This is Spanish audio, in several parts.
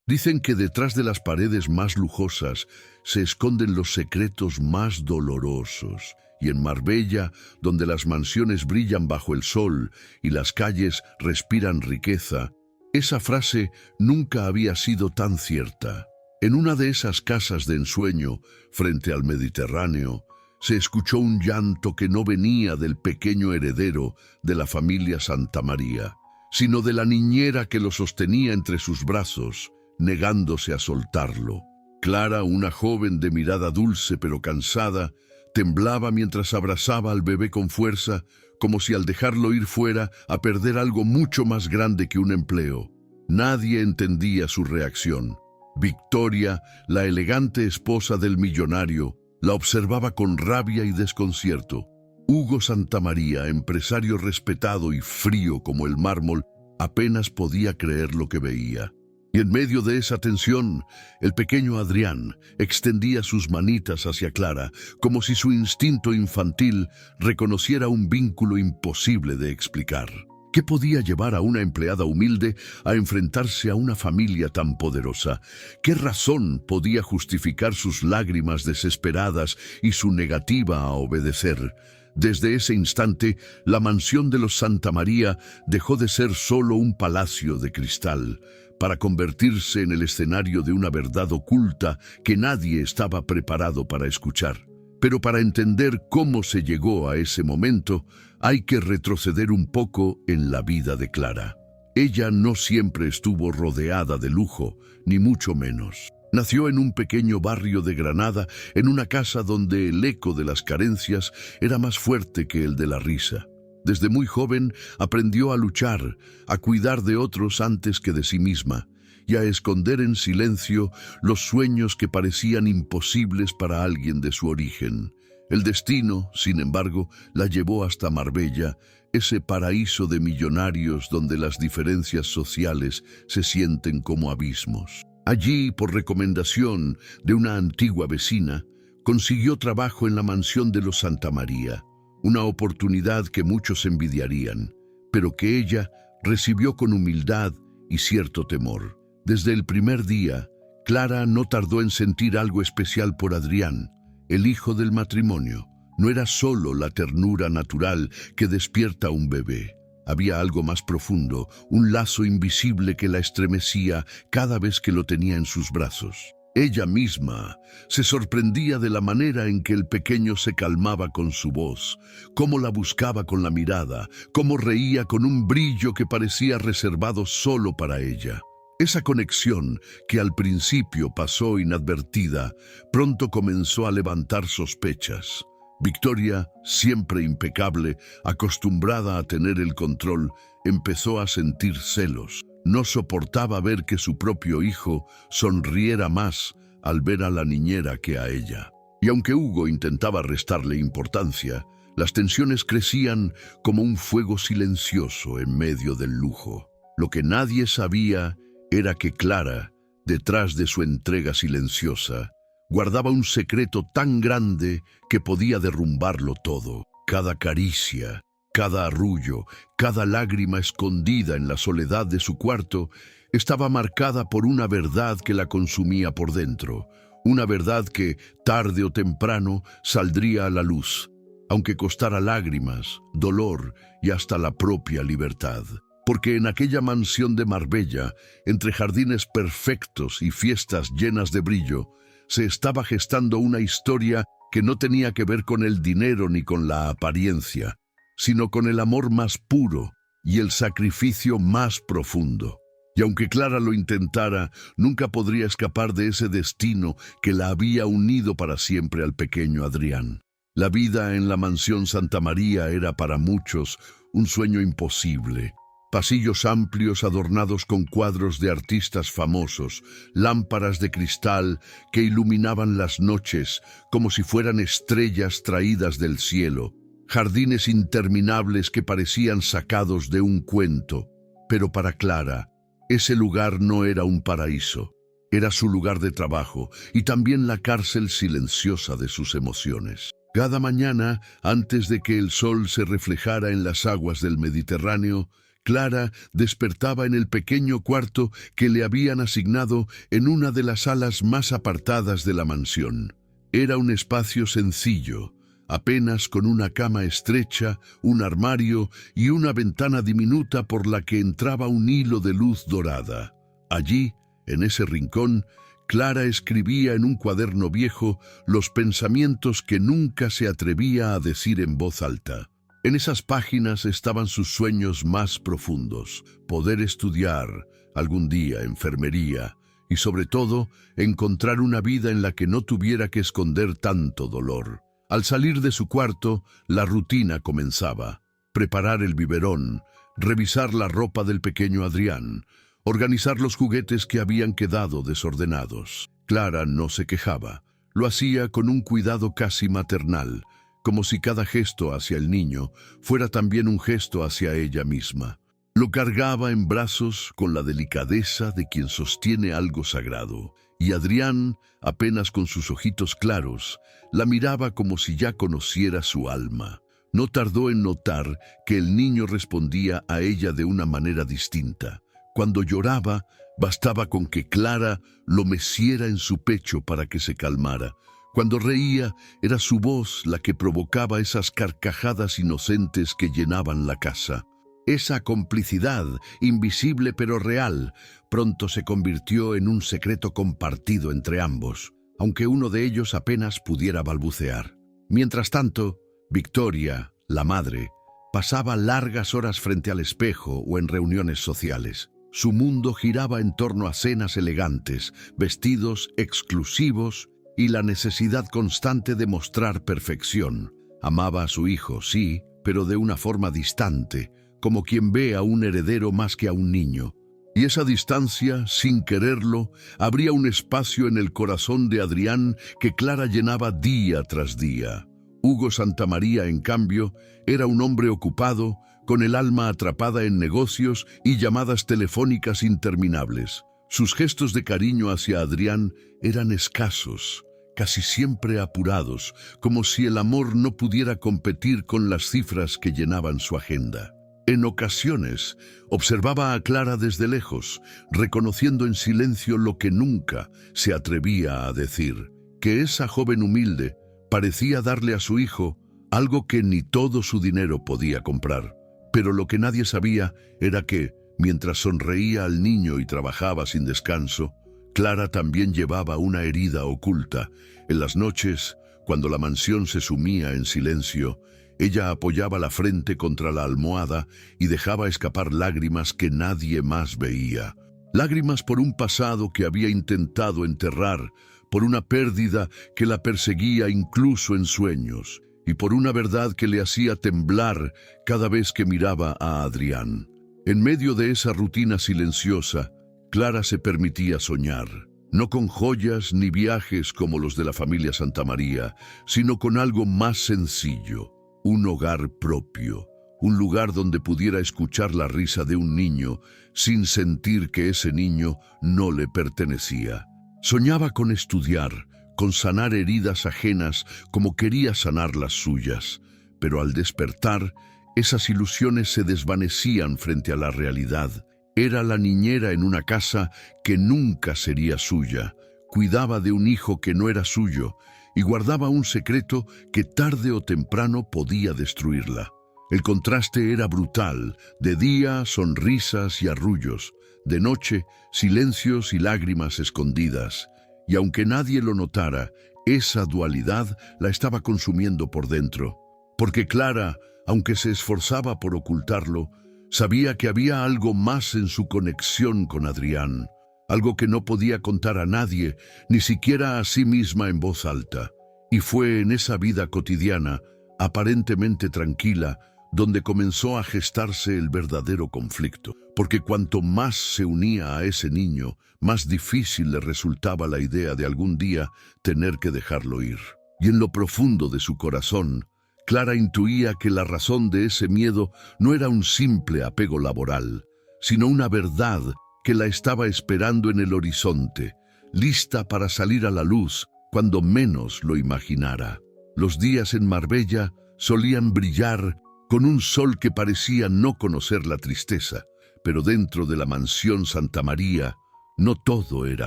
Dicen que detrás de las paredes más lujosas se esconden los secretos más dolorosos. Y en Marbella, donde las mansiones brillan bajo el sol y las calles respiran riqueza, esa frase nunca había sido tan cierta. En una de esas casas de ensueño, frente al Mediterráneo, se escuchó un llanto que no venía del pequeño heredero de la familia Santamaría, sino de la niñera que lo sostenía entre sus brazos, negándose a soltarlo. Clara, una joven de mirada dulce pero cansada, temblaba mientras abrazaba al bebé con fuerza, como si al dejarlo ir fuera a perder algo mucho más grande que un empleo. Nadie entendía su reacción. Victoria, la elegante esposa del millonario, la observaba con rabia y desconcierto. Hugo Santamaría, empresario respetado y frío como el mármol, apenas podía creer lo que veía. Y en medio de esa tensión, el pequeño Adrián extendía sus manitas hacia Clara, como si su instinto infantil reconociera un vínculo imposible de explicar. ¿Qué podía llevar a una empleada humilde a enfrentarse a una familia tan poderosa? ¿Qué razón podía justificar sus lágrimas desesperadas y su negativa a obedecer? Desde ese instante, la mansión de los Santamaría dejó de ser solo un palacio de cristal, para convertirse en el escenario de una verdad oculta que nadie estaba preparado para escuchar. Pero para entender cómo se llegó a ese momento, hay que retroceder un poco en la vida de Clara. Ella no siempre estuvo rodeada de lujo, ni mucho menos. Nació en un pequeño barrio de Granada, en una casa donde el eco de las carencias era más fuerte que el de la risa. Desde muy joven aprendió a luchar, a cuidar de otros antes que de sí misma, y a esconder en silencio los sueños que parecían imposibles para alguien de su origen. El destino, sin embargo, la llevó hasta Marbella, ese paraíso de millonarios donde las diferencias sociales se sienten como abismos. Allí, por recomendación de una antigua vecina, consiguió trabajo en la mansión de los Santamaría, una oportunidad que muchos envidiarían, pero que ella recibió con humildad y cierto temor. Desde el primer día, Clara no tardó en sentir algo especial por Adrián, el hijo del matrimonio. No era solo la ternura natural que despierta un bebé. Había algo más profundo, un lazo invisible que la estremecía cada vez que lo tenía en sus brazos. Ella misma se sorprendía de la manera en que el pequeño se calmaba con su voz, cómo la buscaba con la mirada, cómo reía con un brillo que parecía reservado solo para ella. Esa conexión, que al principio pasó inadvertida, pronto comenzó a levantar sospechas. Victoria, siempre impecable, acostumbrada a tener el control, empezó a sentir celos. No soportaba ver que su propio hijo sonriera más al ver a la niñera que a ella. Y aunque Hugo intentaba restarle importancia, las tensiones crecían como un fuego silencioso en medio del lujo. Lo que nadie sabía era que Clara, detrás de su entrega silenciosa, guardaba un secreto tan grande que podía derrumbarlo todo. Cada caricia, cada arrullo, cada lágrima escondida en la soledad de su cuarto estaba marcada por una verdad que la consumía por dentro, una verdad que, tarde o temprano, saldría a la luz, aunque costara lágrimas, dolor y hasta la propia libertad. Porque en aquella mansión de Marbella, entre jardines perfectos y fiestas llenas de brillo, se estaba gestando una historia que no tenía que ver con el dinero ni con la apariencia, sino con el amor más puro y el sacrificio más profundo. Y aunque Clara lo intentara, nunca podría escapar de ese destino que la había unido para siempre al pequeño Adrián. La vida en la mansión Santamaría era para muchos un sueño imposible. Pasillos amplios adornados con cuadros de artistas famosos, lámparas de cristal que iluminaban las noches como si fueran estrellas traídas del cielo, jardines interminables que parecían sacados de un cuento. Pero para Clara, ese lugar no era un paraíso, era su lugar de trabajo y también la cárcel silenciosa de sus emociones. Cada mañana, antes de que el sol se reflejara en las aguas del Mediterráneo, Clara despertaba en el pequeño cuarto que le habían asignado en una de las salas más apartadas de la mansión. Era un espacio sencillo, apenas con una cama estrecha, un armario y una ventana diminuta por la que entraba un hilo de luz dorada. Allí, en ese rincón, Clara escribía en un cuaderno viejo los pensamientos que nunca se atrevía a decir en voz alta. En esas páginas estaban sus sueños más profundos: poder estudiar, algún día enfermería, y sobre todo, encontrar una vida en la que no tuviera que esconder tanto dolor. Al salir de su cuarto, la rutina comenzaba: preparar el biberón, revisar la ropa del pequeño Adrián, organizar los juguetes que habían quedado desordenados. Clara no se quejaba, lo hacía con un cuidado casi maternal, como si cada gesto hacia el niño fuera también un gesto hacia ella misma. Lo cargaba en brazos con la delicadeza de quien sostiene algo sagrado, y Adrián, apenas con sus ojitos claros, la miraba como si ya conociera su alma. No tardó en notar que el niño respondía a ella de una manera distinta. Cuando lloraba, bastaba con que Clara lo meciera en su pecho para que se calmara. Cuando reía, era su voz la que provocaba esas carcajadas inocentes que llenaban la casa. Esa complicidad, invisible pero real, pronto se convirtió en un secreto compartido entre ambos, aunque uno de ellos apenas pudiera balbucear. Mientras tanto, Victoria, la madre, pasaba largas horas frente al espejo o en reuniones sociales. Su mundo giraba en torno a cenas elegantes, vestidos exclusivos y la necesidad constante de mostrar perfección. Amaba a su hijo, sí, pero de una forma distante, como quien ve a un heredero más que a un niño. Y esa distancia, sin quererlo, abría un espacio en el corazón de Adrián que Clara llenaba día tras día. Hugo Santamaría, en cambio, era un hombre ocupado, con el alma atrapada en negocios y llamadas telefónicas interminables. Sus gestos de cariño hacia Adrián eran escasos, casi siempre apurados, como si el amor no pudiera competir con las cifras que llenaban su agenda. En ocasiones, observaba a Clara desde lejos, reconociendo en silencio lo que nunca se atrevía a decir: que esa joven humilde parecía darle a su hijo algo que ni todo su dinero podía comprar. Pero lo que nadie sabía era que, mientras sonreía al niño y trabajaba sin descanso, Clara también llevaba una herida oculta. En las noches, cuando la mansión se sumía en silencio, ella apoyaba la frente contra la almohada y dejaba escapar lágrimas que nadie más veía. Lágrimas por un pasado que había intentado enterrar, por una pérdida que la perseguía incluso en sueños, y por una verdad que le hacía temblar cada vez que miraba a Adrián. En medio de esa rutina silenciosa, Clara se permitía soñar, no con joyas ni viajes como los de la familia Santamaría, sino con algo más sencillo: un hogar propio, un lugar donde pudiera escuchar la risa de un niño sin sentir que ese niño no le pertenecía. Soñaba con estudiar, con sanar heridas ajenas como quería sanar las suyas, pero al despertar, esas ilusiones se desvanecían frente a la realidad. Era la niñera en una casa que nunca sería suya, cuidaba de un hijo que no era suyo y guardaba un secreto que tarde o temprano podía destruirla. El contraste era brutal: de día, sonrisas y arrullos; de noche, silencios y lágrimas escondidas. Y aunque nadie lo notara, esa dualidad la estaba consumiendo por dentro. Porque Clara, aunque se esforzaba por ocultarlo, sabía que había algo más en su conexión con Adrián, algo que no podía contar a nadie, ni siquiera a sí misma en voz alta. Y fue en esa vida cotidiana, aparentemente tranquila, donde comenzó a gestarse el verdadero conflicto, porque cuanto más se unía a ese niño, más difícil le resultaba la idea de algún día tener que dejarlo ir. Y en lo profundo de su corazón, Clara intuía que la razón de ese miedo no era un simple apego laboral, sino una verdad que la estaba esperando en el horizonte, lista para salir a la luz cuando menos lo imaginara. Los días en Marbella solían brillar con un sol que parecía no conocer la tristeza. Pero dentro de la mansión Santa María, no todo era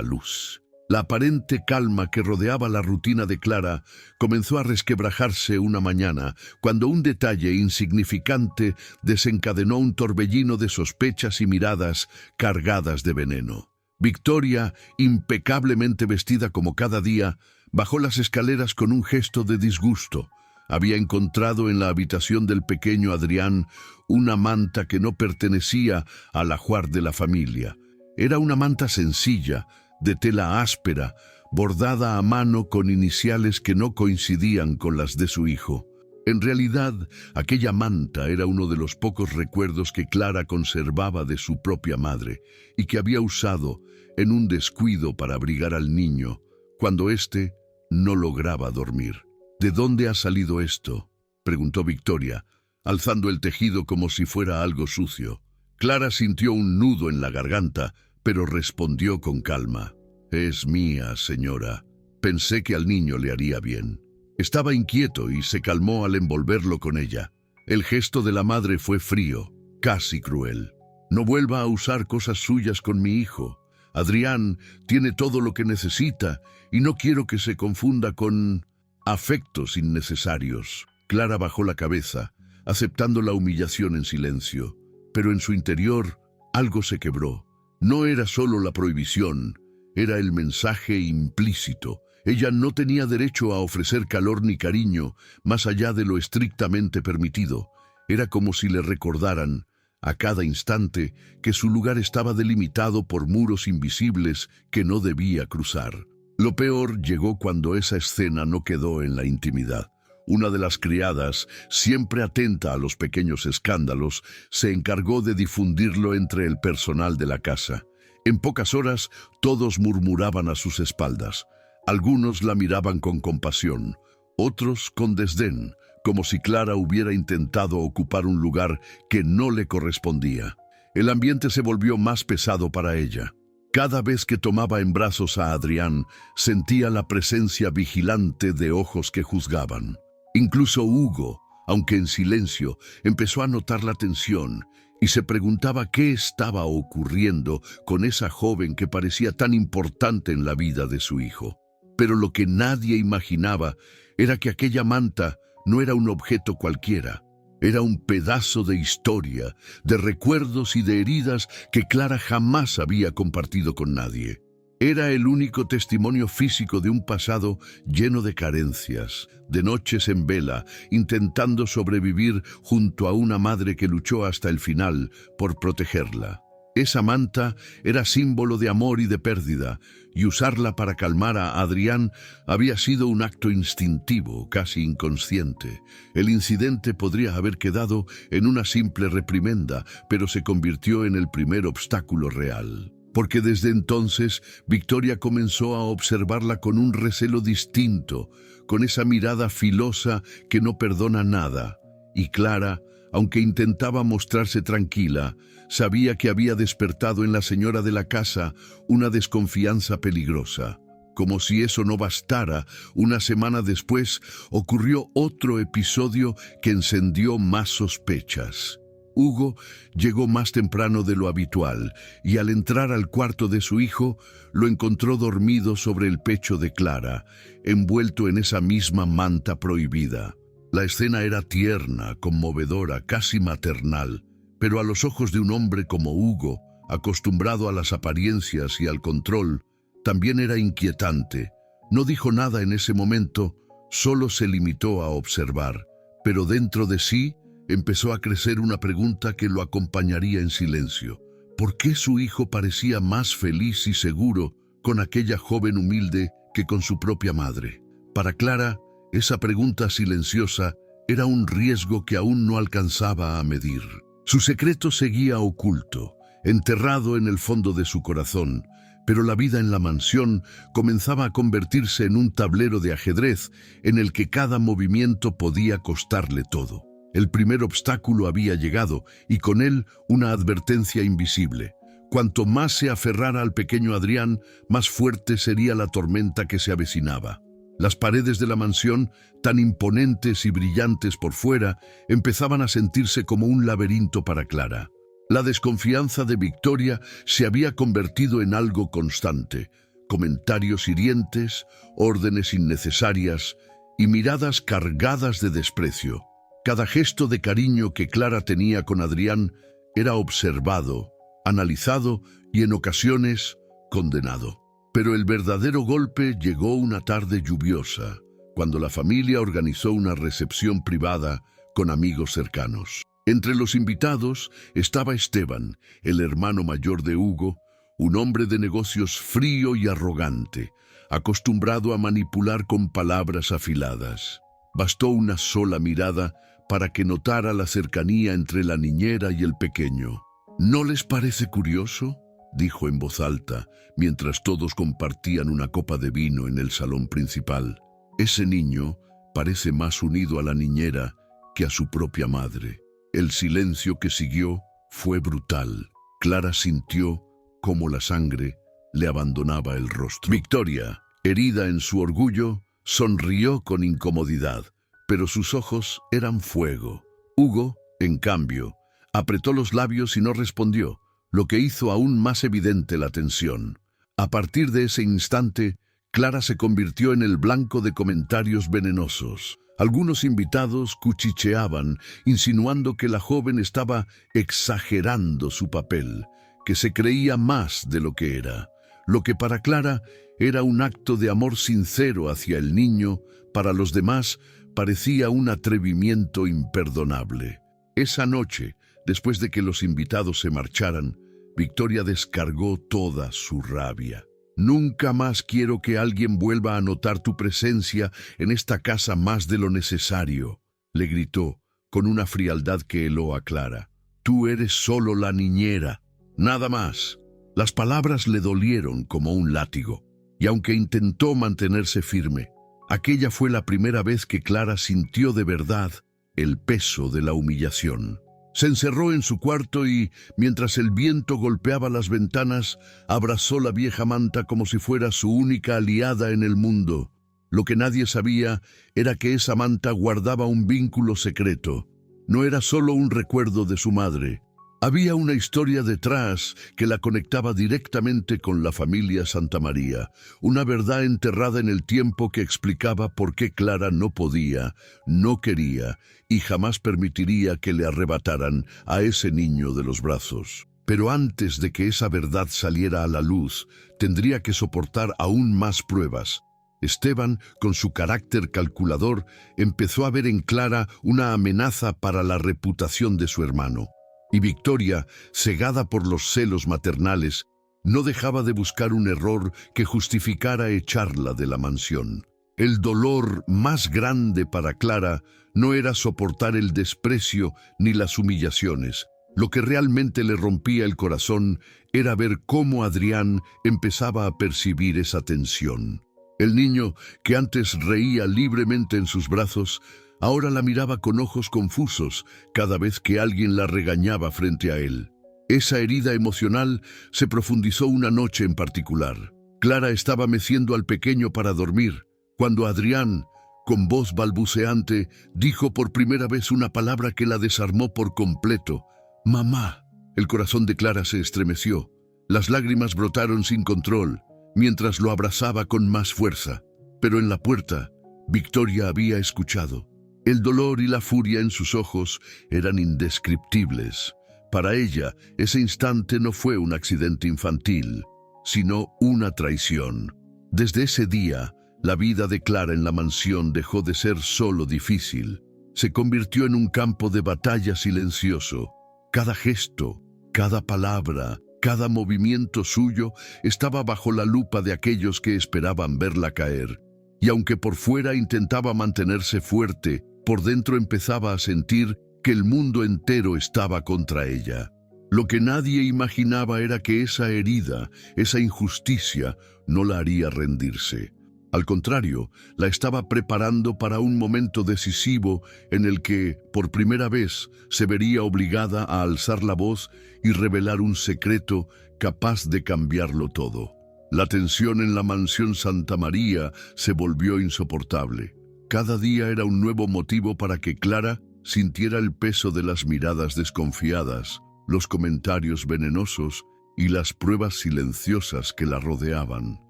luz. La aparente calma que rodeaba la rutina de Clara comenzó a resquebrajarse una mañana, cuando un detalle insignificante desencadenó un torbellino de sospechas y miradas cargadas de veneno. Victoria, impecablemente vestida como cada día, bajó las escaleras con un gesto de disgusto. Había encontrado en la habitación del pequeño Adrián una manta que no pertenecía al ajuar de la familia. Era una manta sencilla, de tela áspera, bordada a mano con iniciales que no coincidían con las de su hijo. En realidad, aquella manta era uno de los pocos recuerdos que Clara conservaba de su propia madre y que había usado en un descuido para abrigar al niño cuando éste no lograba dormir. «¿De dónde ha salido esto?», preguntó Victoria, alzando el tejido como si fuera algo sucio. Clara sintió un nudo en la garganta, pero respondió con calma. «Es mía, señora. Pensé que al niño le haría bien». Estaba inquieto y se calmó al envolverlo con ella. El gesto de la madre fue frío, casi cruel. «No vuelva a usar cosas suyas con mi hijo. Adrián tiene todo lo que necesita y no quiero que se confunda con afectos innecesarios». Clara bajó la cabeza, aceptando la humillación en silencio. Pero en su interior algo se quebró. No era solo la prohibición, era el mensaje implícito. Ella no tenía derecho a ofrecer calor ni cariño más allá de lo estrictamente permitido. Era como si le recordaran, a cada instante, que su lugar estaba delimitado por muros invisibles que no debía cruzar. Lo peor llegó cuando esa escena no quedó en la intimidad. Una de las criadas, siempre atenta a los pequeños escándalos, se encargó de difundirlo entre el personal de la casa. En pocas horas, todos murmuraban a sus espaldas. Algunos la miraban con compasión, otros con desdén, como si Clara hubiera intentado ocupar un lugar que no le correspondía. El ambiente se volvió más pesado para ella. Cada vez que tomaba en brazos a Adrián, sentía la presencia vigilante de ojos que juzgaban. Incluso Hugo, aunque en silencio, empezó a notar la tensión y se preguntaba qué estaba ocurriendo con esa joven que parecía tan importante en la vida de su hijo. Pero lo que nadie imaginaba era que aquella manta no era un objeto cualquiera. Era un pedazo de historia, de recuerdos y de heridas que Clara jamás había compartido con nadie. Era el único testimonio físico de un pasado lleno de carencias, de noches en vela, intentando sobrevivir junto a una madre que luchó hasta el final por protegerla. Esa manta era símbolo de amor y de pérdida, y usarla para calmar a Adrián había sido un acto instintivo, casi inconsciente. El incidente podría haber quedado en una simple reprimenda, pero se convirtió en el primer obstáculo real. Porque desde entonces Victoria comenzó a observarla con un recelo distinto, con esa mirada filosa que no perdona nada. Y Clara, aunque intentaba mostrarse tranquila, sabía que había despertado en la señora de la casa una desconfianza peligrosa. Como si eso no bastara, una semana después ocurrió otro episodio que encendió más sospechas. Hugo llegó más temprano de lo habitual y al entrar al cuarto de su hijo, lo encontró dormido sobre el pecho de Clara, envuelto en esa misma manta prohibida. La escena era tierna, conmovedora, casi maternal, pero a los ojos de un hombre como Hugo, acostumbrado a las apariencias y al control, también era inquietante. No dijo nada en ese momento, solo se limitó a observar, pero dentro de sí empezó a crecer una pregunta que lo acompañaría en silencio. ¿Por qué su hijo parecía más feliz y seguro con aquella joven humilde que con su propia madre? Para Clara, esa pregunta silenciosa era un riesgo que aún no alcanzaba a medir. Su secreto seguía oculto, enterrado en el fondo de su corazón, pero la vida en la mansión comenzaba a convertirse en un tablero de ajedrez en el que cada movimiento podía costarle todo. El primer obstáculo había llegado y con él una advertencia invisible. Cuanto más se aferrara al pequeño Adrián, más fuerte sería la tormenta que se avecinaba. Las paredes de la mansión, tan imponentes y brillantes por fuera, empezaban a sentirse como un laberinto para Clara. La desconfianza de Victoria se había convertido en algo constante. Comentarios hirientes, órdenes innecesarias y miradas cargadas de desprecio. Cada gesto de cariño que Clara tenía con Adrián era observado, analizado y en ocasiones condenado. Pero el verdadero golpe llegó una tarde lluviosa, cuando la familia organizó una recepción privada con amigos cercanos. Entre los invitados estaba Esteban, el hermano mayor de Hugo, un hombre de negocios frío y arrogante, acostumbrado a manipular con palabras afiladas. Bastó una sola mirada para que notara la cercanía entre la niñera y el pequeño. ¿No les parece curioso?, dijo en voz alta, mientras todos compartían una copa de vino en el salón principal. Ese niño parece más unido a la niñera que a su propia madre. El silencio que siguió fue brutal. Clara sintió cómo la sangre le abandonaba el rostro. Victoria, herida en su orgullo, sonrió con incomodidad, pero sus ojos eran fuego. Hugo, en cambio, apretó los labios y no respondió, lo que hizo aún más evidente la tensión. A partir de ese instante, Clara se convirtió en el blanco de comentarios venenosos. Algunos invitados cuchicheaban, insinuando que la joven estaba exagerando su papel, que se creía más de lo que era. Lo que para Clara era un acto de amor sincero hacia el niño, para los demás parecía un atrevimiento imperdonable. Esa noche, después de que los invitados se marcharan, Victoria descargó toda su rabia. «Nunca más quiero que alguien vuelva a notar tu presencia en esta casa más de lo necesario», le gritó, con una frialdad que heló a Clara. «Tú eres solo la niñera, nada más». Las palabras le dolieron como un látigo, y aunque intentó mantenerse firme, aquella fue la primera vez que Clara sintió de verdad el peso de la humillación. Se encerró en su cuarto y, mientras el viento golpeaba las ventanas, abrazó la vieja manta como si fuera su única aliada en el mundo. Lo que nadie sabía era que esa manta guardaba un vínculo secreto. No era solo un recuerdo de su madre. Había una historia detrás que la conectaba directamente con la familia Santamaría, una verdad enterrada en el tiempo que explicaba por qué Clara no podía, no quería y jamás permitiría que le arrebataran a ese niño de los brazos. Pero antes de que esa verdad saliera a la luz, tendría que soportar aún más pruebas. Esteban, con su carácter calculador, empezó a ver en Clara una amenaza para la reputación de su hermano. Y Victoria, cegada por los celos maternales, no dejaba de buscar un error que justificara echarla de la mansión. El dolor más grande para Clara no era soportar el desprecio ni las humillaciones. Lo que realmente le rompía el corazón era ver cómo Adrián empezaba a percibir esa tensión. El niño, que antes reía libremente en sus brazos, ahora la miraba con ojos confusos cada vez que alguien la regañaba frente a él. Esa herida emocional se profundizó una noche en particular. Clara estaba meciendo al pequeño para dormir, cuando Adrián, con voz balbuceante, dijo por primera vez una palabra que la desarmó por completo. «Mamá». El corazón de Clara se estremeció. Las lágrimas brotaron sin control, mientras lo abrazaba con más fuerza. Pero en la puerta, Victoria había escuchado. El dolor y la furia en sus ojos eran indescriptibles. Para ella, ese instante no fue un accidente infantil, sino una traición. Desde ese día, la vida de Clara en la mansión dejó de ser solo difícil. Se convirtió en un campo de batalla silencioso. Cada gesto, cada palabra, cada movimiento suyo estaba bajo la lupa de aquellos que esperaban verla caer. Y aunque por fuera intentaba mantenerse fuerte, por dentro empezaba a sentir que el mundo entero estaba contra ella. Lo que nadie imaginaba era que esa herida, esa injusticia, no la haría rendirse. Al contrario, la estaba preparando para un momento decisivo en el que, por primera vez, se vería obligada a alzar la voz y revelar un secreto capaz de cambiarlo todo. La tensión en la mansión Santa María se volvió insoportable. Cada día era un nuevo motivo para que Clara sintiera el peso de las miradas desconfiadas, los comentarios venenosos y las pruebas silenciosas que la rodeaban.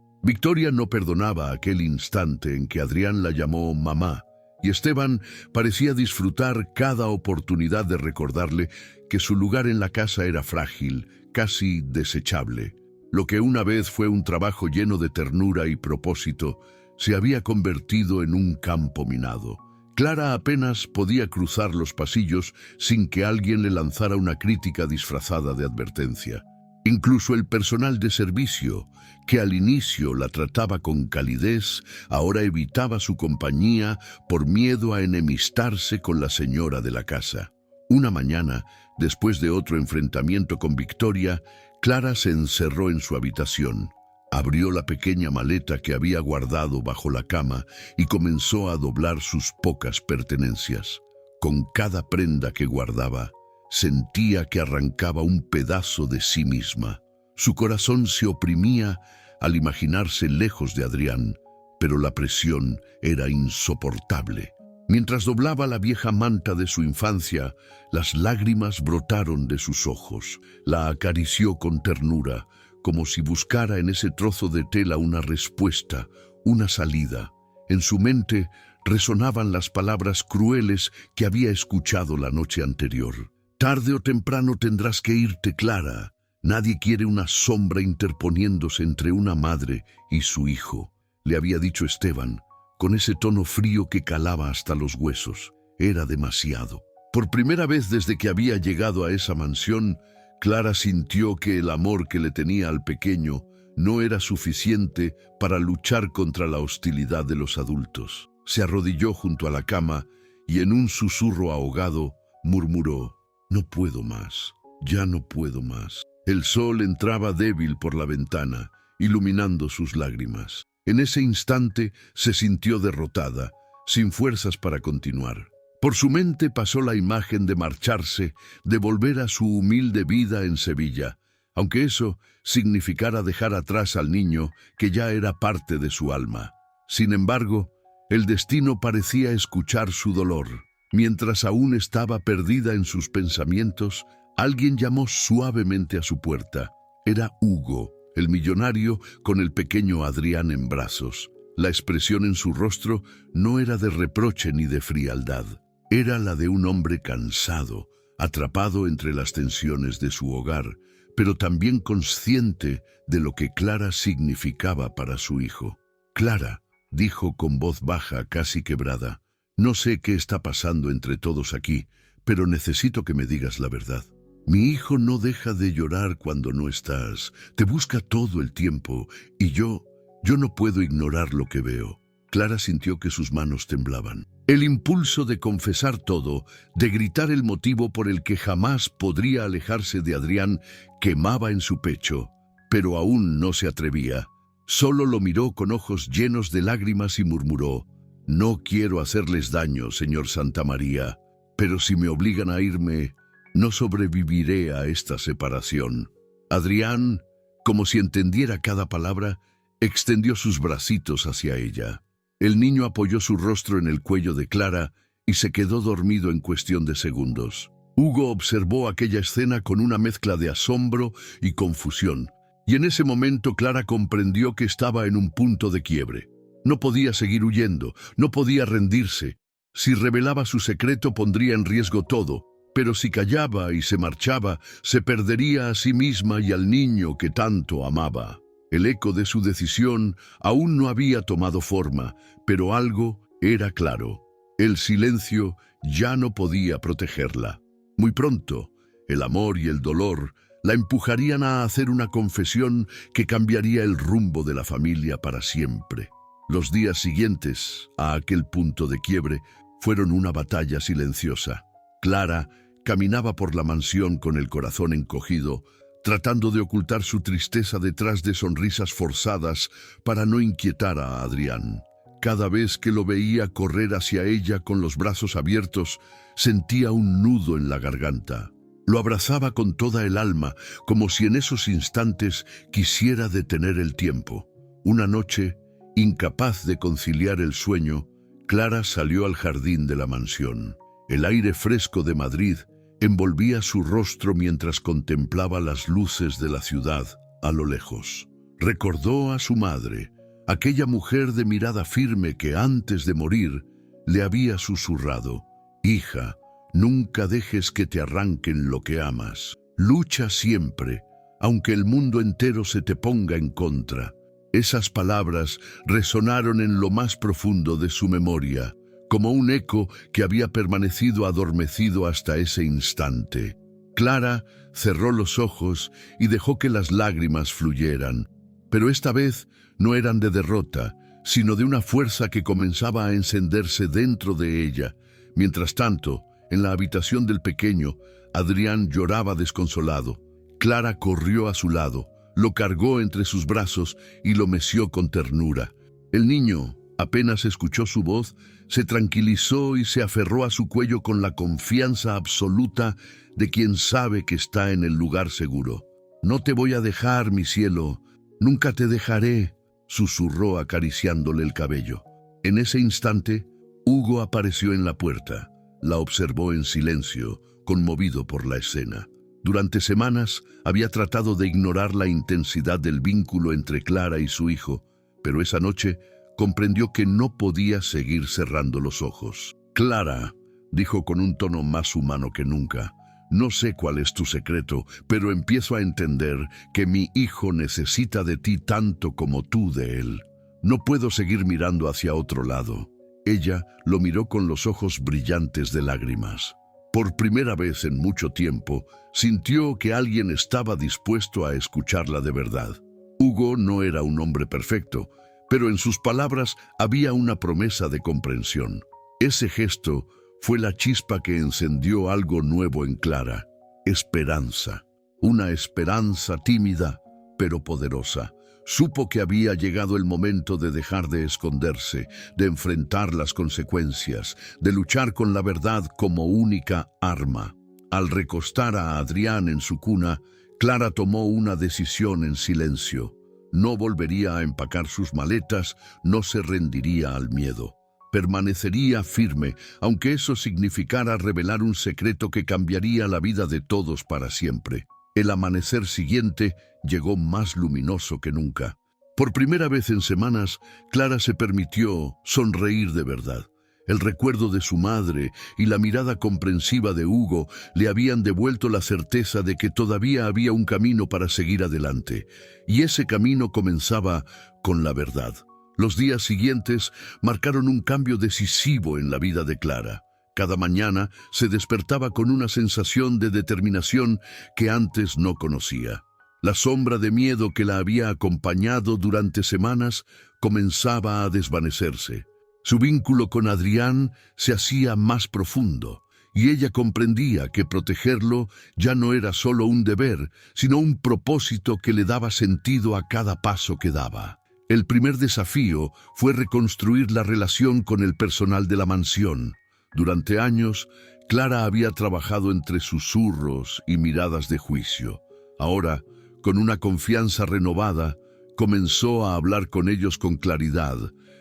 Victoria no perdonaba aquel instante en que Adrián la llamó mamá, y Esteban parecía disfrutar cada oportunidad de recordarle que su lugar en la casa era frágil, casi desechable. Lo que una vez fue un trabajo lleno de ternura y propósito, se había convertido en un campo minado. Clara apenas podía cruzar los pasillos sin que alguien le lanzara una crítica disfrazada de advertencia. Incluso el personal de servicio, que al inicio la trataba con calidez, ahora evitaba su compañía por miedo a enemistarse con la señora de la casa. Una mañana, después de otro enfrentamiento con Victoria, Clara se encerró en su habitación. Abrió la pequeña maleta que había guardado bajo la cama y comenzó a doblar sus pocas pertenencias. Con cada prenda que guardaba, sentía que arrancaba un pedazo de sí misma. Su corazón se oprimía al imaginarse lejos de Adrián, pero la presión era insoportable. Mientras doblaba la vieja manta de su infancia, las lágrimas brotaron de sus ojos. La acarició con ternura, como si buscara en ese trozo de tela una respuesta, una salida. En su mente resonaban las palabras crueles que había escuchado la noche anterior. Tarde o temprano tendrás que irte, Clara. Nadie quiere una sombra interponiéndose entre una madre y su hijo, le había dicho Esteban, con ese tono frío que calaba hasta los huesos. Era demasiado. Por primera vez desde que había llegado a esa mansión, Clara sintió que el amor que le tenía al pequeño no era suficiente para luchar contra la hostilidad de los adultos. Se arrodilló junto a la cama y en un susurro ahogado murmuró: «No puedo más, ya no puedo más». El sol entraba débil por la ventana, iluminando sus lágrimas. En ese instante se sintió derrotada, sin fuerzas para continuar. Por su mente pasó la imagen de marcharse, de volver a su humilde vida en Sevilla, aunque eso significara dejar atrás al niño que ya era parte de su alma. Sin embargo, el destino parecía escuchar su dolor. Mientras aún estaba perdida en sus pensamientos, alguien llamó suavemente a su puerta. Era Hugo, el millonario con el pequeño Adrián en brazos. La expresión en su rostro no era de reproche ni de frialdad. Era la de un hombre cansado, atrapado entre las tensiones de su hogar, pero también consciente de lo que Clara significaba para su hijo. «Clara», dijo con voz baja, casi quebrada, «no sé qué está pasando entre todos aquí, pero necesito que me digas la verdad. Mi hijo no deja de llorar cuando no estás, te busca todo el tiempo, y yo no puedo ignorar lo que veo». Clara sintió que sus manos temblaban. El impulso de confesar todo, de gritar el motivo por el que jamás podría alejarse de Adrián, quemaba en su pecho, pero aún no se atrevía. Solo lo miró con ojos llenos de lágrimas y murmuró: «No quiero hacerles daño, señor Santamaría, pero si me obligan a irme, no sobreviviré a esta separación». Adrián, como si entendiera cada palabra, extendió sus bracitos hacia ella. El niño apoyó su rostro en el cuello de Clara y se quedó dormido en cuestión de segundos. Hugo observó aquella escena con una mezcla de asombro y confusión, y en ese momento Clara comprendió que estaba en un punto de quiebre. No podía seguir huyendo, no podía rendirse. Si revelaba su secreto pondría en riesgo todo, pero si callaba y se marchaba, se perdería a sí misma y al niño que tanto amaba. El eco de su decisión aún no había tomado forma, pero algo era claro: el silencio ya no podía protegerla. Muy pronto, el amor y el dolor la empujarían a hacer una confesión que cambiaría el rumbo de la familia para siempre. Los días siguientes a aquel punto de quiebre fueron una batalla silenciosa. Clara caminaba por la mansión con el corazón encogido, tratando de ocultar su tristeza detrás de sonrisas forzadas para no inquietar a Adrián. Cada vez que lo veía correr hacia ella con los brazos abiertos, sentía un nudo en la garganta. Lo abrazaba con toda el alma, como si en esos instantes quisiera detener el tiempo. Una noche, incapaz de conciliar el sueño, Clara salió al jardín de la mansión. El aire fresco de Madrid envolvía su rostro mientras contemplaba las luces de la ciudad a lo lejos. Recordó a su madre, aquella mujer de mirada firme que antes de morir le había susurrado: «Hija, nunca dejes que te arranquen lo que amas. Lucha siempre, aunque el mundo entero se te ponga en contra». Esas palabras resonaron en lo más profundo de su memoria, como un eco que había permanecido adormecido hasta ese instante. Clara cerró los ojos y dejó que las lágrimas fluyeran, pero esta vez no eran de derrota, sino de una fuerza que comenzaba a encenderse dentro de ella. Mientras tanto, en la habitación del pequeño, Adrián lloraba desconsolado. Clara corrió a su lado, lo cargó entre sus brazos y lo meció con ternura. El niño, apenas escuchó su voz, se tranquilizó y se aferró a su cuello con la confianza absoluta de quien sabe que está en el lugar seguro. «No te voy a dejar, mi cielo, nunca te dejaré», susurró acariciándole el cabello. En ese instante, Hugo apareció en la puerta. La observó en silencio, conmovido por la escena. Durante semanas había tratado de ignorar la intensidad del vínculo entre Clara y su hijo, pero esa noche comprendió que no podía seguir cerrando los ojos. «Clara», dijo con un tono más humano que nunca, «no sé cuál es tu secreto, pero empiezo a entender que mi hijo necesita de ti tanto como tú de él. No puedo seguir mirando hacia otro lado». Ella lo miró con los ojos brillantes de lágrimas. Por primera vez en mucho tiempo, sintió que alguien estaba dispuesto a escucharla de verdad. Hugo no era un hombre perfecto, pero en sus palabras había una promesa de comprensión. Ese gesto fue la chispa que encendió algo nuevo en Clara: esperanza. Una esperanza tímida, pero poderosa. Supo que había llegado el momento de dejar de esconderse, de enfrentar las consecuencias, de luchar con la verdad como única arma. Al recostar a Adrián en su cuna, Clara tomó una decisión en silencio. No volvería a empacar sus maletas, no se rendiría al miedo. Permanecería firme, aunque eso significara revelar un secreto que cambiaría la vida de todos para siempre. El amanecer siguiente llegó más luminoso que nunca. Por primera vez en semanas, Clara se permitió sonreír de verdad. El recuerdo de su madre y la mirada comprensiva de Hugo le habían devuelto la certeza de que todavía había un camino para seguir adelante, y ese camino comenzaba con la verdad. Los días siguientes marcaron un cambio decisivo en la vida de Clara. Cada mañana se despertaba con una sensación de determinación que antes no conocía. La sombra de miedo que la había acompañado durante semanas comenzaba a desvanecerse. Su vínculo con Adrián se hacía más profundo, y ella comprendía que protegerlo ya no era solo un deber, sino un propósito que le daba sentido a cada paso que daba. El primer desafío fue reconstruir la relación con el personal de la mansión. Durante años, Clara había trabajado entre susurros y miradas de juicio. Ahora, con una confianza renovada, comenzó a hablar con ellos con claridad,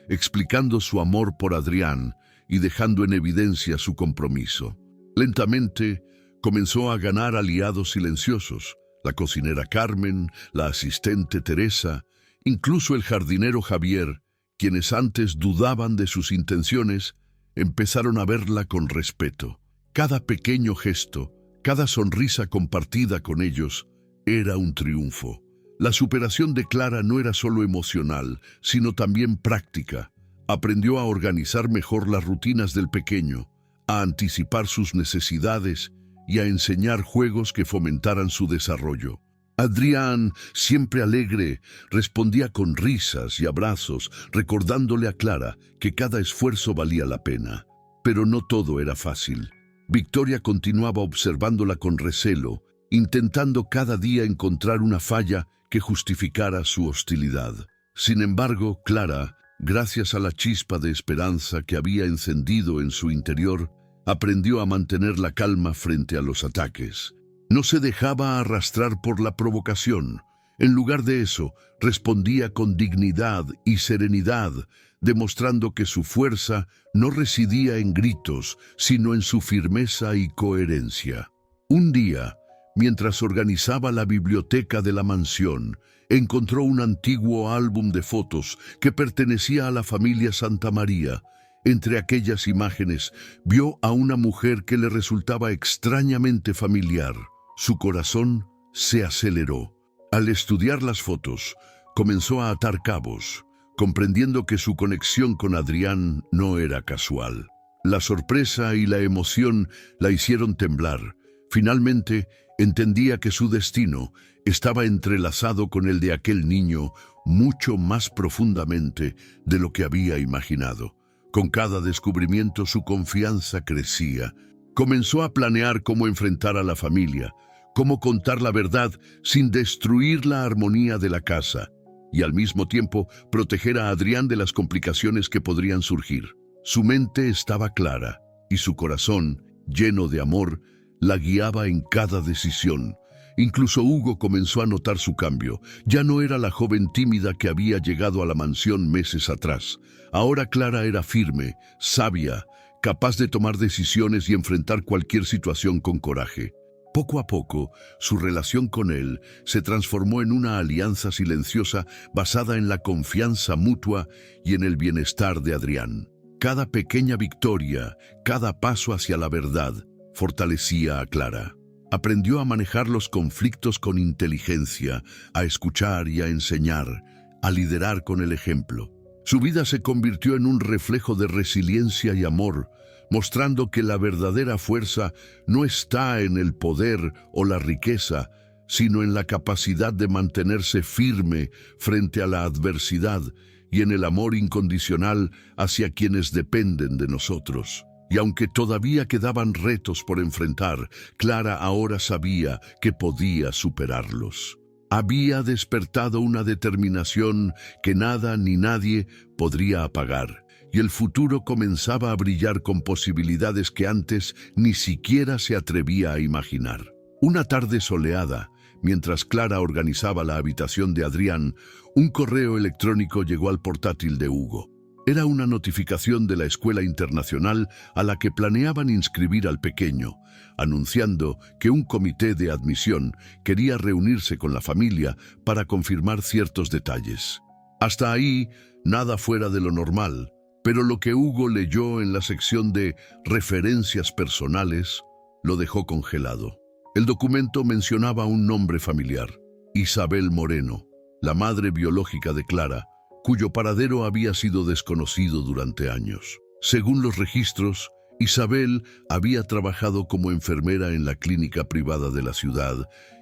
explicando su amor por Adrián y dejando en evidencia su compromiso. Lentamente, comenzó a ganar aliados silenciosos: la cocinera Carmen, la asistente Teresa, incluso el jardinero Javier, quienes antes dudaban de sus intenciones, empezaron a verla con respeto. Cada pequeño gesto, cada sonrisa compartida con ellos, era un triunfo. La superación de Clara no era solo emocional, sino también práctica. Aprendió a organizar mejor las rutinas del pequeño, a anticipar sus necesidades y a enseñar juegos que fomentaran su desarrollo. Adrián, siempre alegre, respondía con risas y abrazos, recordándole a Clara que cada esfuerzo valía la pena. Pero no todo era fácil. Victoria continuaba observándola con recelo, intentando cada día encontrar una falla que justificara su hostilidad. Sin embargo, Clara, gracias a la chispa de esperanza que había encendido en su interior, aprendió a mantener la calma frente a los ataques. No se dejaba arrastrar por la provocación. En lugar de eso, respondía con dignidad y serenidad, demostrando que su fuerza no residía en gritos, sino en su firmeza y coherencia. Un día, mientras organizaba la biblioteca de la mansión, encontró un antiguo álbum de fotos que pertenecía a la familia Santamaría. Entre aquellas imágenes, vio a una mujer que le resultaba extrañamente familiar. Su corazón se aceleró. Al estudiar las fotos, comenzó a atar cabos, comprendiendo que su conexión con Adrián no era casual. La sorpresa y la emoción la hicieron temblar. Finalmente, entendía que su destino estaba entrelazado con el de aquel niño mucho más profundamente de lo que había imaginado. Con cada descubrimiento su confianza crecía. Comenzó a planear cómo enfrentar a la familia, cómo contar la verdad sin destruir la armonía de la casa y al mismo tiempo proteger a Adrián de las complicaciones que podrían surgir. Su mente estaba clara y su corazón, lleno de amor, la guiaba en cada decisión. Incluso Hugo comenzó a notar su cambio. Ya no era la joven tímida que había llegado a la mansión meses atrás. Ahora Clara era firme, sabia, capaz de tomar decisiones y enfrentar cualquier situación con coraje. Poco a poco, su relación con él se transformó en una alianza silenciosa basada en la confianza mutua y en el bienestar de Adrián. Cada pequeña victoria, cada paso hacia la verdad, fortalecía a Clara. Aprendió a manejar los conflictos con inteligencia, a escuchar y a enseñar, a liderar con el ejemplo. Su vida se convirtió en un reflejo de resiliencia y amor, mostrando que la verdadera fuerza no está en el poder o la riqueza, sino en la capacidad de mantenerse firme frente a la adversidad y en el amor incondicional hacia quienes dependen de nosotros. Y aunque todavía quedaban retos por enfrentar, Clara ahora sabía que podía superarlos. Había despertado una determinación que nada ni nadie podría apagar, y el futuro comenzaba a brillar con posibilidades que antes ni siquiera se atrevía a imaginar. Una tarde soleada, mientras Clara organizaba la habitación de Adrián, un correo electrónico llegó al portátil de Hugo. Era una notificación de la escuela internacional a la que planeaban inscribir al pequeño, anunciando que un comité de admisión quería reunirse con la familia para confirmar ciertos detalles. Hasta ahí, nada fuera de lo normal, pero lo que Hugo leyó en la sección de referencias personales lo dejó congelado. El documento mencionaba un nombre familiar, Isabel Moreno, la madre biológica de Clara, cuyo paradero había sido desconocido durante años. Según los registros, Isabel había trabajado como enfermera en la clínica privada de la ciudad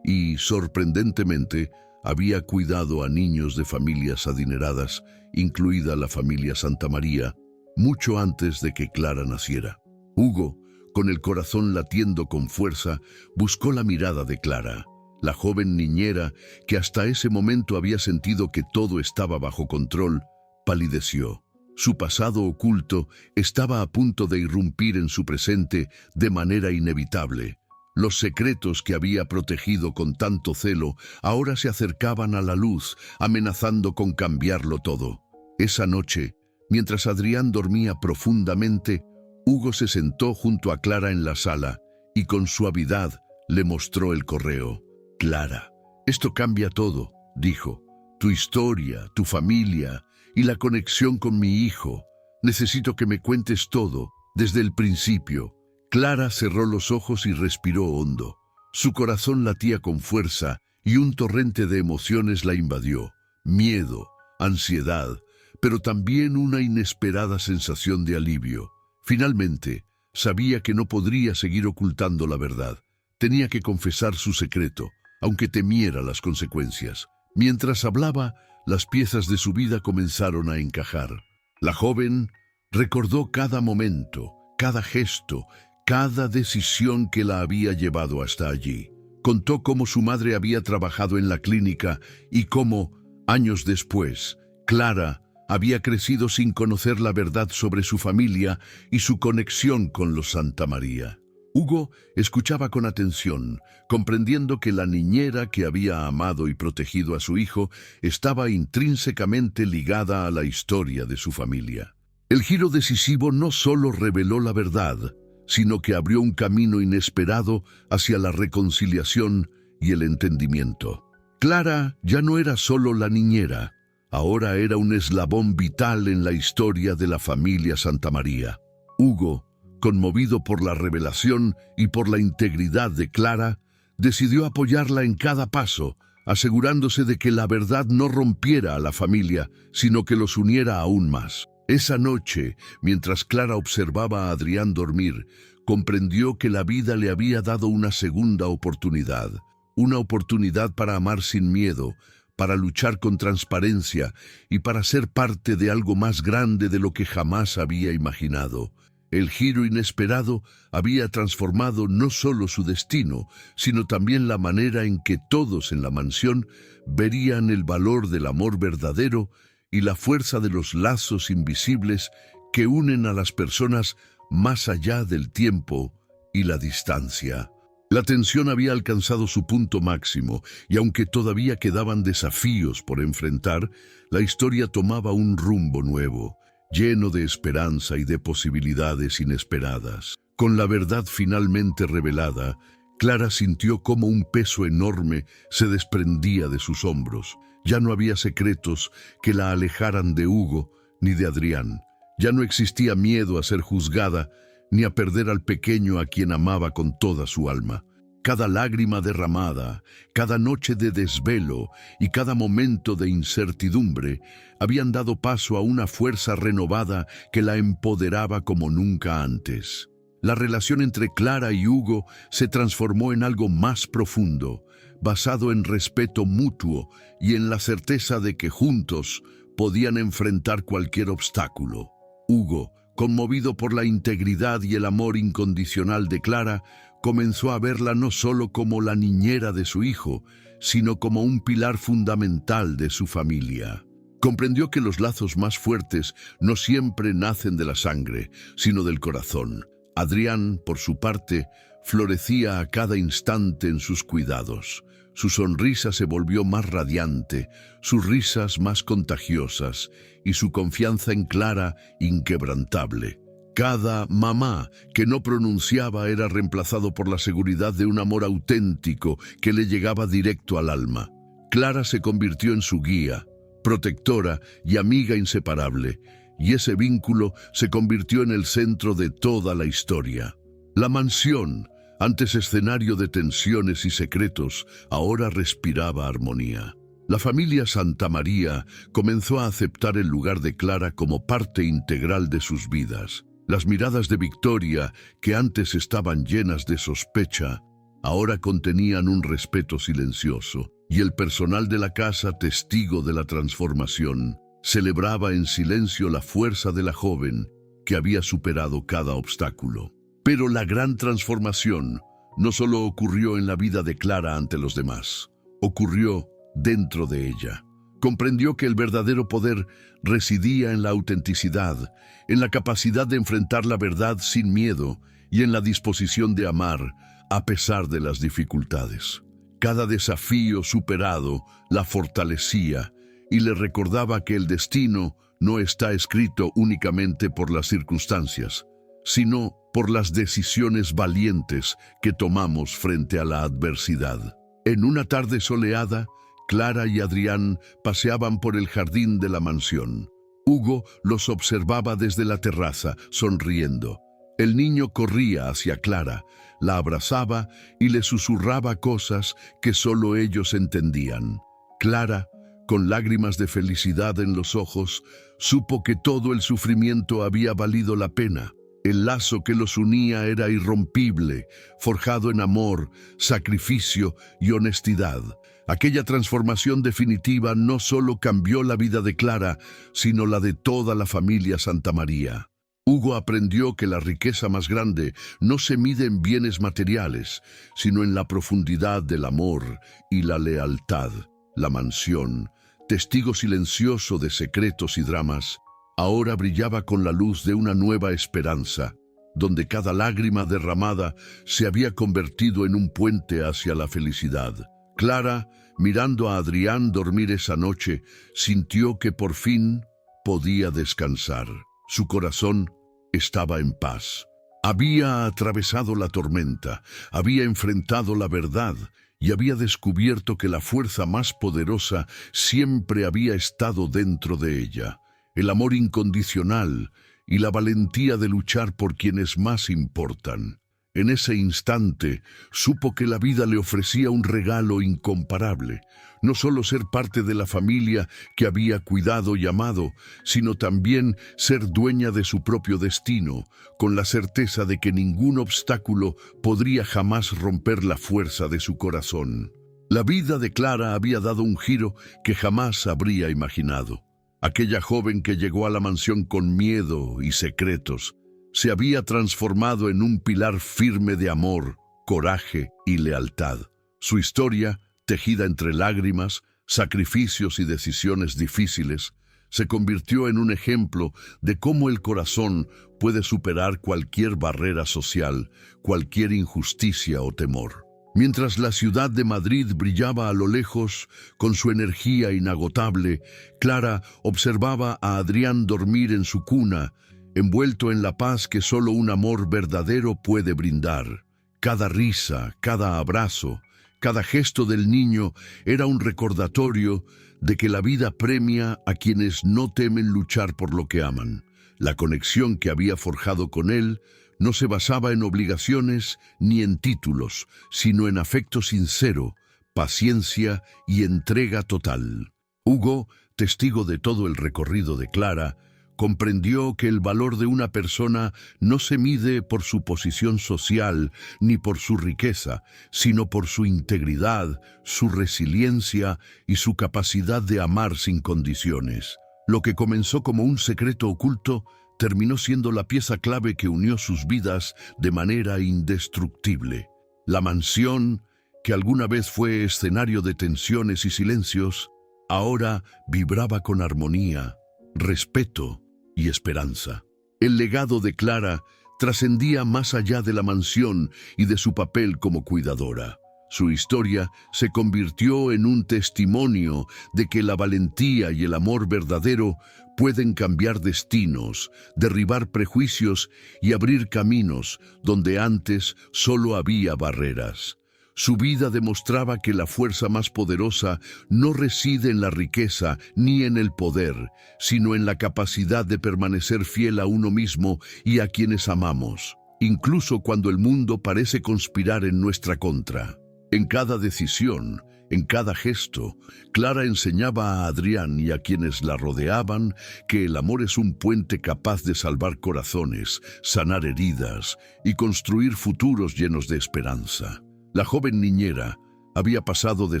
y, sorprendentemente, había cuidado a niños de familias adineradas, incluida la familia Santamaría, mucho antes de que Clara naciera. Hugo, con el corazón latiendo con fuerza, buscó la mirada de Clara. La joven niñera, que hasta ese momento había sentido que todo estaba bajo control, palideció. Su pasado oculto estaba a punto de irrumpir en su presente de manera inevitable. Los secretos que había protegido con tanto celo ahora se acercaban a la luz, amenazando con cambiarlo todo. Esa noche, mientras Adrián dormía profundamente, Hugo se sentó junto a Clara en la sala y con suavidad le mostró el correo. Clara, esto cambia todo, dijo. Tu historia, tu familia y la conexión con mi hijo. Necesito que me cuentes todo, desde el principio. Clara cerró los ojos y respiró hondo. Su corazón latía con fuerza y un torrente de emociones la invadió. Miedo, ansiedad, pero también una inesperada sensación de alivio. Finalmente, sabía que no podría seguir ocultando la verdad. Tenía que confesar su secreto, aunque temiera las consecuencias. Mientras hablaba, las piezas de su vida comenzaron a encajar. La joven recordó cada momento, cada gesto, cada decisión que la había llevado hasta allí. Contó cómo su madre había trabajado en la clínica y cómo, años después, Clara había crecido sin conocer la verdad sobre su familia y su conexión con los Santamaría. Hugo escuchaba con atención, comprendiendo que la niñera que había amado y protegido a su hijo estaba intrínsecamente ligada a la historia de su familia. El giro decisivo no solo reveló la verdad, sino que abrió un camino inesperado hacia la reconciliación y el entendimiento. Clara ya no era solo la niñera, ahora era un eslabón vital en la historia de la familia Santamaría. Hugo, conmovido por la revelación y por la integridad de Clara, decidió apoyarla en cada paso, asegurándose de que la verdad no rompiera a la familia, sino que los uniera aún más. Esa noche, mientras Clara observaba a Adrián dormir, comprendió que la vida le había dado una segunda oportunidad. Una oportunidad para amar sin miedo, para luchar con transparencia y para ser parte de algo más grande de lo que jamás había imaginado. El giro inesperado había transformado no solo su destino, sino también la manera en que todos en la mansión verían el valor del amor verdadero y la fuerza de los lazos invisibles que unen a las personas más allá del tiempo y la distancia. La tensión había alcanzado su punto máximo, y aunque todavía quedaban desafíos por enfrentar, la historia tomaba un rumbo nuevo, lleno de esperanza y de posibilidades inesperadas. Con la verdad finalmente revelada, Clara sintió cómo un peso enorme se desprendía de sus hombros. Ya no había secretos que la alejaran de Hugo ni de Adrián. Ya no existía miedo a ser juzgada, ni a perder al pequeño a quien amaba con toda su alma. Cada lágrima derramada, cada noche de desvelo y cada momento de incertidumbre habían dado paso a una fuerza renovada que la empoderaba como nunca antes. La relación entre Clara y Hugo se transformó en algo más profundo, basado en respeto mutuo y en la certeza de que juntos podían enfrentar cualquier obstáculo. Hugo, conmovido por la integridad y el amor incondicional de Clara, comenzó a verla no solo como la niñera de su hijo, sino como un pilar fundamental de su familia. Comprendió que los lazos más fuertes no siempre nacen de la sangre, sino del corazón. Adrián, por su parte, florecía a cada instante en sus cuidados. Su sonrisa se volvió más radiante, sus risas más contagiosas y su confianza en Clara inquebrantable. Cada mamá que no pronunciaba era reemplazado por la seguridad de un amor auténtico que le llegaba directo al alma. Clara se convirtió en su guía, protectora y amiga inseparable, y ese vínculo se convirtió en el centro de toda la historia. La mansión, antes escenario de tensiones y secretos, ahora respiraba armonía. La familia Santamaría comenzó a aceptar el lugar de Clara como parte integral de sus vidas. Las miradas de Victoria, que antes estaban llenas de sospecha, ahora contenían un respeto silencioso, y el personal de la casa, testigo de la transformación, celebraba en silencio la fuerza de la joven que había superado cada obstáculo. Pero la gran transformación no solo ocurrió en la vida de Clara ante los demás, ocurrió dentro de ella. Comprendió que el verdadero poder residía en la autenticidad, en la capacidad de enfrentar la verdad sin miedo y en la disposición de amar a pesar de las dificultades. Cada desafío superado la fortalecía y le recordaba que el destino no está escrito únicamente por las circunstancias, sino por las decisiones valientes que tomamos frente a la adversidad. En una tarde soleada, Clara y Adrián paseaban por el jardín de la mansión. Hugo los observaba desde la terraza, sonriendo. El niño corría hacia Clara, la abrazaba y le susurraba cosas que solo ellos entendían. Clara, con lágrimas de felicidad en los ojos, supo que todo el sufrimiento había valido la pena. El lazo que los unía era irrompible, forjado en amor, sacrificio y honestidad. Aquella transformación definitiva no solo cambió la vida de Clara, sino la de toda la familia Santamaría. Hugo aprendió que la riqueza más grande no se mide en bienes materiales, sino en la profundidad del amor y la lealtad. La mansión, testigo silencioso de secretos y dramas, ahora brillaba con la luz de una nueva esperanza. donde cada lágrima derramada se había convertido en un puente hacia la felicidad. Clara, mirando a Adrián dormir esa noche, sintió que por fin podía descansar. Su corazón estaba en paz. Había atravesado la tormenta, había enfrentado la verdad y había descubierto que la fuerza más poderosa siempre había estado dentro de ella. El amor incondicional y la valentía de luchar por quienes más importan. En ese instante, supo que la vida le ofrecía un regalo incomparable. No solo ser parte de la familia que había cuidado y amado, sino también ser dueña de su propio destino, con la certeza de que ningún obstáculo podría jamás romper la fuerza de su corazón. La vida de Clara había dado un giro que jamás habría imaginado. Aquella joven que llegó a la mansión con miedo y secretos, se había transformado en un pilar firme de amor, coraje y lealtad. Su historia, tejida entre lágrimas, sacrificios y decisiones difíciles, se convirtió en un ejemplo de cómo el corazón puede superar cualquier barrera social, cualquier injusticia o temor. Mientras la ciudad de Madrid brillaba a lo lejos, con su energía inagotable, Clara observaba a Adrián dormir en su cuna, envuelto en la paz que solo un amor verdadero puede brindar. Cada risa, cada abrazo, cada gesto del niño era un recordatorio de que la vida premia a quienes no temen luchar por lo que aman. La conexión que había forjado con él no se basaba en obligaciones ni en títulos, sino en afecto sincero, paciencia y entrega total. Hugo, testigo de todo el recorrido de Clara, comprendió que el valor de una persona no se mide por su posición social ni por su riqueza, sino por su integridad, su resiliencia y su capacidad de amar sin condiciones. Lo que comenzó como un secreto oculto terminó siendo la pieza clave que unió sus vidas de manera indestructible. La mansión, que alguna vez fue escenario de tensiones y silencios, ahora vibraba con armonía, respeto y esperanza. El legado de Clara trascendía más allá de la mansión y de su papel como cuidadora. Su historia se convirtió en un testimonio de que la valentía y el amor verdadero pueden cambiar destinos, derribar prejuicios y abrir caminos donde antes solo había barreras. Su vida demostraba que la fuerza más poderosa no reside en la riqueza ni en el poder, sino en la capacidad de permanecer fiel a uno mismo y a quienes amamos, incluso cuando el mundo parece conspirar en nuestra contra. En cada decisión, en cada gesto, Clara enseñaba a Adrián y a quienes la rodeaban que el amor es un puente capaz de salvar corazones, sanar heridas y construir futuros llenos de esperanza. La joven niñera había pasado de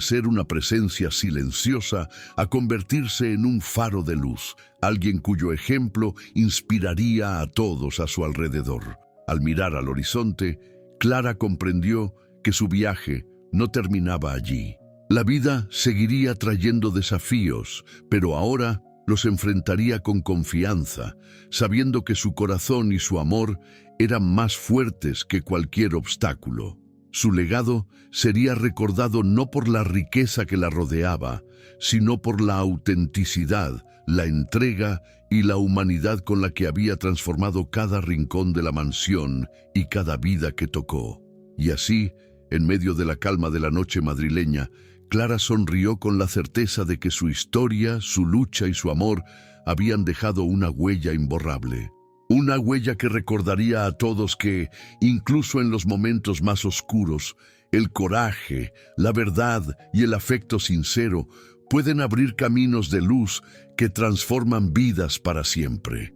ser una presencia silenciosa a convertirse en un faro de luz, alguien cuyo ejemplo inspiraría a todos a su alrededor. Al mirar al horizonte, Clara comprendió que su viaje no terminaba allí. La vida seguiría trayendo desafíos, pero ahora los enfrentaría con confianza, sabiendo que su corazón y su amor eran más fuertes que cualquier obstáculo. Su legado sería recordado no por la riqueza que la rodeaba, sino por la autenticidad, la entrega y la humanidad con la que había transformado cada rincón de la mansión y cada vida que tocó. Y así, en medio de la calma de la noche madrileña, Clara sonrió con la certeza de que su historia, su lucha y su amor habían dejado una huella imborrable. Una huella que recordaría a todos que, incluso en los momentos más oscuros, el coraje, la verdad y el afecto sincero pueden abrir caminos de luz que transforman vidas para siempre.